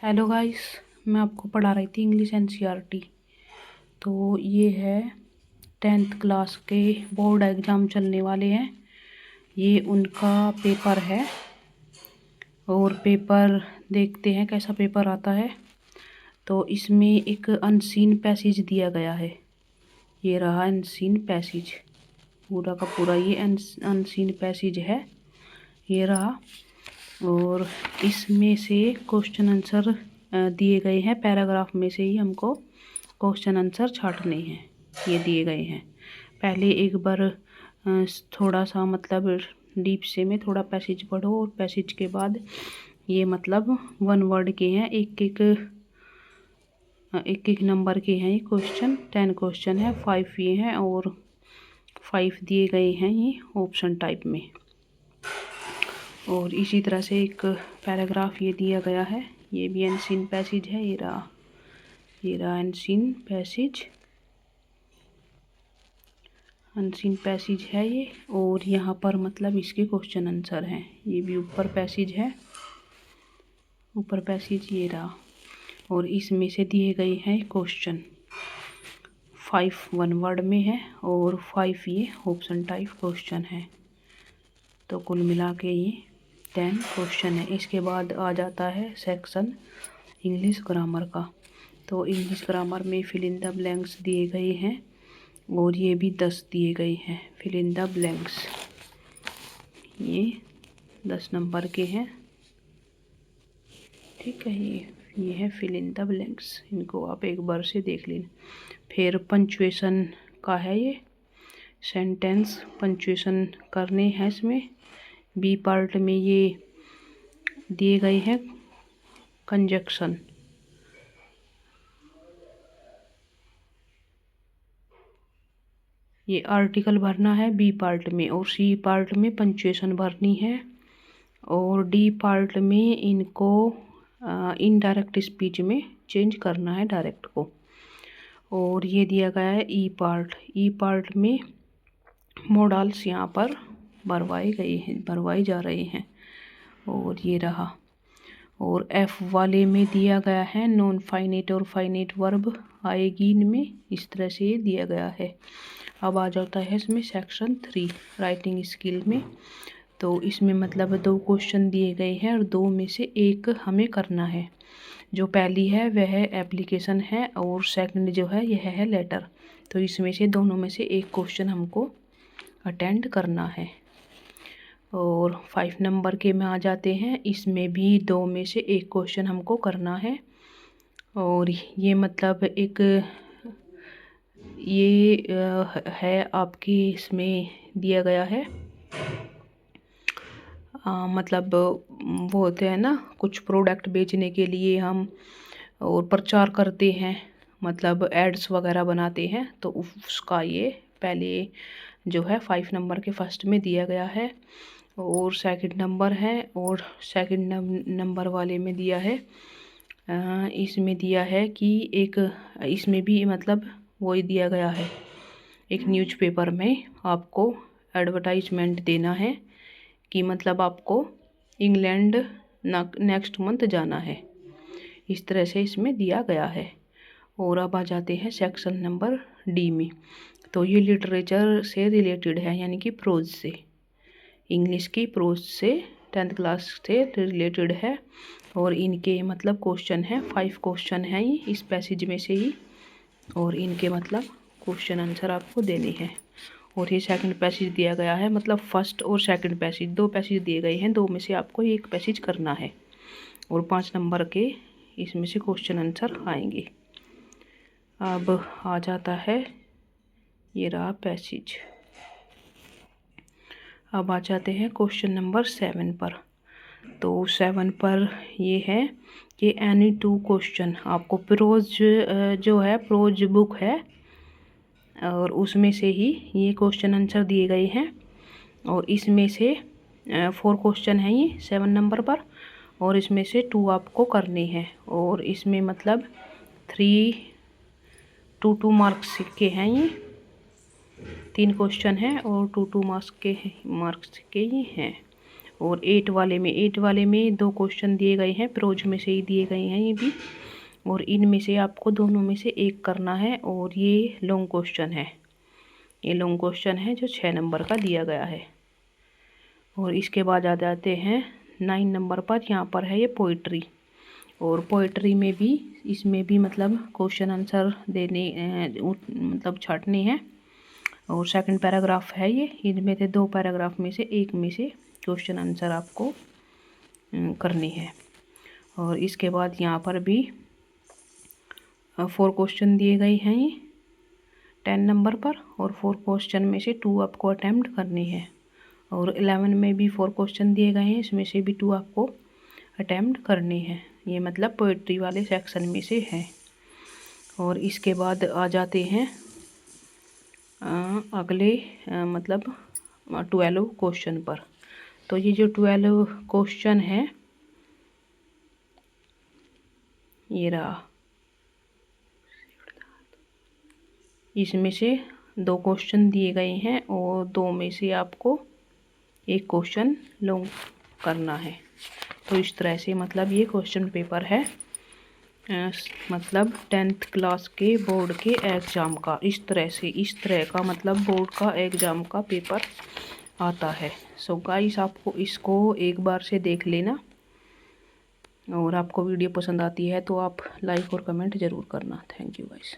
Hello guys, मैं आपको पढ़ा रही थी इंग्लिश एनसीईआरटी। तो ये है 10th क्लास के बोर्ड एग्ज़ाम चलने वाले हैं। ये उनका पेपर है और पेपर देखते हैं कैसा पेपर आता है। तो इसमें एक अनसीन पैसेज दिया गया है। ये रहा अनसीन पैसेज, पूरा का पूरा ये अनसीन पैसेज है, ये रहा। और इसमें से क्वेश्चन आंसर दिए गए हैं। पैराग्राफ में से ही हमको क्वेश्चन आंसर छांटने हैं, ये दिए गए हैं। पहले एक बार थोड़ा सा मतलब डीप से में थोड़ा पैसेज पढ़ो और पैसेज के बाद ये मतलब 1 वर्ड के हैं, एक नंबर के हैं ये क्वेश्चन। 10 क्वेश्चन है, 5 ये हैं और 5 दिए गए हैं ये ऑप्शन टाइप में। और इसी तरह से एक पैराग्राफ ये दिया गया है, ये भी अनसीन पैसेज है। ये रहा अनसीन पैसेज है ये। और यहाँ पर मतलब इसके क्वेश्चन आंसर हैं। ये भी ऊपर पैसेज है, ऊपर पैसेज ये रहा। और इसमें से दिए गए हैं क्वेश्चन। 5 1 वर्ड में है और 5 ये ऑप्शन टाइप क्वेश्चन है। तो कुल मिला के ये 10 क्वेश्चन है। इसके बाद आ जाता है सेक्शन इंग्लिश ग्रामर का। तो इंग्लिश ग्रामर में फिल इन द ब्लैंक्स दिए गए हैं और ये भी 10 दिए गए हैं फिल इन द ब्लैंक्स। ये 10 नंबर के हैं, ठीक है। ये है फिल इन द ब्लैंक्स, इनको आप एक बार से देख लेना। फिर पंचुएशन का है ये, सेंटेंस पंचुएशन करने हैं इसमें। बी पार्ट में ये दिए गए हैं कंजक्शन। ये आर्टिकल भरना है बी पार्ट में और सी पार्ट में पंचुएशन भरनी है। और डी पार्ट में इनको इनडायरेक्ट स्पीच में चेंज करना है डायरेक्ट को। और ये दिया गया है ई पार्ट में मॉडल्स यहाँ पर भरवाए जा रहे हैं। और ये रहा। और एफ वाले में दिया गया है नॉन फाइनेट और फाइनेट वर्ब आएगी इनमें, इस तरह से ये दिया गया है। अब आ जाता है इसमें सेक्शन 3 राइटिंग स्किल में। तो इसमें मतलब 2 क्वेश्चन दिए गए हैं और 2 में से एक हमें करना है। जो पहली है वह एप्लीकेशन है और सेकंड जो है यह है लेटर। तो इसमें से दोनों में से एक क्वेश्चन हमको अटेंड करना है। और 5 नंबर के में आ जाते हैं, इसमें भी 2 में से एक क्वेश्चन हमको करना है। और ये मतलब एक ये है आपकी इसमें दिया गया है। मतलब वो होते हैं ना, कुछ प्रोडक्ट बेचने के लिए हम और प्रचार करते हैं, मतलब एड्स वगैरह बनाते हैं। तो उसका ये पहले जो है 5 नंबर के फर्स्ट में दिया गया है। और सेकंड नंबर है और सेकंड नंबर वाले में दिया है, इसमें दिया है कि एक इसमें भी मतलब वही दिया गया है, एक न्यूज़पेपर में आपको एडवर्टाइजमेंट देना है कि मतलब आपको इंग्लैंड नेक्स्ट मंथ जाना है, इस तरह से इसमें दिया गया है। और अब आ जाते हैं सेक्शन नंबर डी में। तो ये लिटरेचर से रिलेटेड है, यानी कि प्रोज से, इंग्लिश की प्रोज से 10th क्लास से रिलेटेड है। और इनके मतलब क्वेश्चन है 5 क्वेश्चन हैं ये इस पैसेज में से ही। और इनके मतलब क्वेश्चन आंसर आपको देने हैं। और ये सेकंड पैसेज दिया गया है, मतलब फर्स्ट और सेकंड पैसेज 2 पैसेज दिए गए हैं, 2 में से आपको एक पैसेज करना है। और 5 नंबर के इसमें से क्वेश्चन आंसर आएंगे। अब आ जाता है, ये रहा पैसेज। अब आ जाते हैं क्वेश्चन नंबर 7 पर। तो 7 पर ये है कि एनी 2 क्वेश्चन आपको प्रोज जो है प्रोज बुक है और उसमें से ही ये क्वेश्चन आंसर दिए गए हैं। और इसमें से 4 क्वेश्चन हैं ये 7 नंबर पर, और इसमें से 2 आपको करने हैं। और इसमें मतलब 3 2 मार्क्स के हैं ये, 3 क्वेश्चन हैं और 2 मार्क्स के ये हैं। और 8 वाले में 2 क्वेश्चन दिए गए हैं, प्रोज में से ही दिए गए हैं ये भी, और इनमें से आपको दोनों में से एक करना है। और ये लॉन्ग क्वेश्चन है, ये लॉन्ग क्वेश्चन है जो 6 नंबर का दिया गया है। और इसके बाद आ जाते हैं 9 नंबर पर, यहाँ पर है ये पोइट्री। और पोइट्री में भी, इसमें भी मतलब क्वेश्चन आंसर देने मतलब छाटने हैं। और सेकंड पैराग्राफ है ये, इनमें से 2 पैराग्राफ में से एक में से क्वेश्चन आंसर आपको करनी है। और इसके बाद यहाँ पर भी 4 क्वेश्चन दिए गए हैं ये 10 नंबर पर, और 4 क्वेश्चन में से 2 आपको अटैम्प्ट करनी है। और 11 में भी 4 क्वेश्चन दिए गए हैं, इसमें से भी 2 आपको अटैम्प्ट करनी है। ये मतलब पोइट्री वाले सेक्शन में से है। और इसके बाद आ जाते हैं अगले मतलब 12 क्वेश्चन पर। तो ये जो 12 क्वेश्चन है ये रहा, इसमें से 2 क्वेश्चन दिए गए हैं और 2 में से आपको एक क्वेश्चन लॉन्ग करना है। तो इस तरह से मतलब ये क्वेश्चन पेपर है मतलब 10th क्लास के बोर्ड के एग्ज़ाम का। इस तरह का मतलब बोर्ड का एग्ज़ाम का पेपर आता है। सो गाइस, आपको इसको एक बार से देख लेना, और आपको वीडियो पसंद आती है तो आप लाइक और कमेंट ज़रूर करना। Thank you guys.